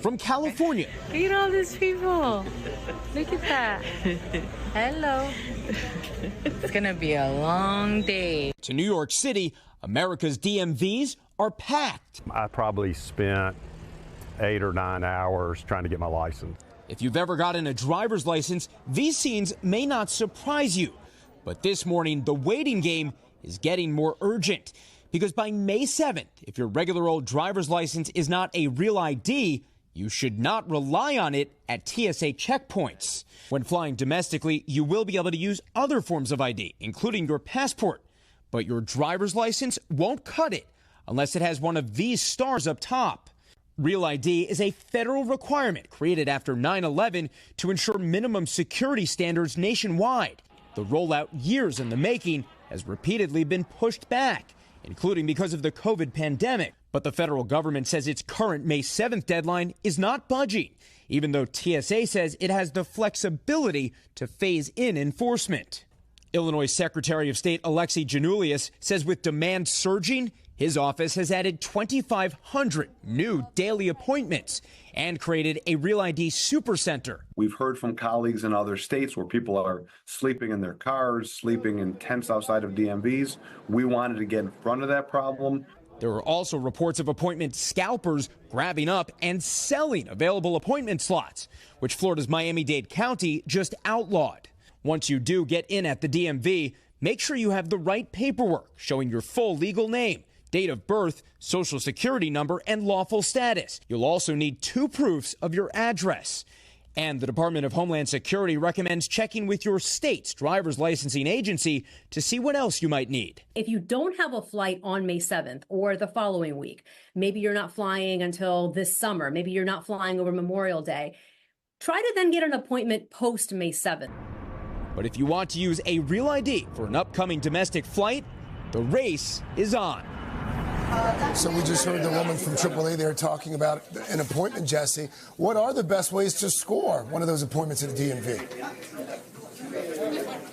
from California. Look at all these people. Look at that. Hello. It's going to be a long day. To New York City, America's DMVs are packed. I probably spent 8 or 9 hours trying to get my license. If you've ever gotten a driver's license, these scenes may not surprise you. But this morning, the waiting game is getting more urgent. Because by May 7th, if your regular old driver's license is not a real ID, you should not rely on it at TSA checkpoints. When flying domestically, you will be able to use other forms of ID, including your passport. But your driver's license won't cut it unless it has one of these stars up top. Real ID is a federal requirement created after 9/11 to ensure minimum security standards nationwide. The rollout, years in the making, has repeatedly been pushed back, including because of the COVID pandemic. But the federal government says its current May 7th deadline is not budging, even though TSA says it has the flexibility to phase in enforcement. Illinois Secretary of State Alexei Janulius says with demand surging, his office has added 2,500 new daily appointments and created a Real ID supercenter. We've heard from colleagues in other states where people are sleeping in their cars, sleeping in tents outside of DMVs. We wanted to get in front of that problem. There are also reports of appointment scalpers grabbing up and selling available appointment slots, which Florida's Miami-Dade County just outlawed. Once you do get in at the DMV, make sure you have the right paperwork showing your full legal name, date of birth, social security number, and lawful status. You'll also need 2 proofs of your address. And the Department of Homeland Security recommends checking with your state's driver's licensing agency to see what else you might need. If you don't have a flight on May 7th or the following week, maybe you're not flying until this summer, maybe you're not flying over Memorial Day, try to then get an appointment post May 7th. But if you want to use a Real ID for an upcoming domestic flight, the race is on. So we just heard the woman from AAA there talking about an appointment, Jesse. What are the best ways to score one of those appointments at a DMV?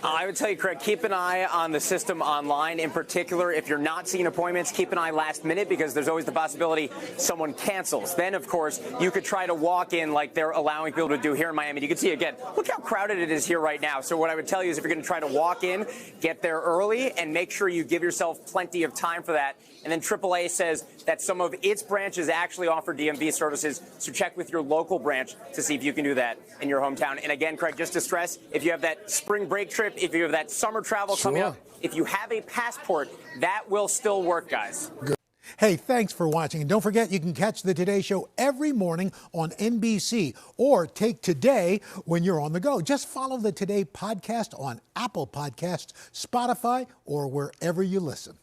I would tell you, Craig, keep an eye on the system online. In particular, if you're not seeing appointments, keep an eye last minute because there's always the possibility someone cancels. Then, of course, you could try to walk in like they're allowing people to do here in Miami. You can see, again, look how crowded it is here right now. So what I would tell you is if you're going to try to walk in, get there early and make sure you give yourself plenty of time for that. And then AAA says that some of its branches actually offer DMV services, so check with your local branch to see if you can do that in your hometown. And again, Craig, just to stress, if you have that spring break trip, if you have that summer travel coming up, if you have a passport, that will still work, guys. Good. Hey, thanks for watching. And don't forget, you can catch the Today Show every morning on NBC or take Today when you're on the go. Just follow the Today podcast on Apple Podcasts, Spotify, or wherever you listen.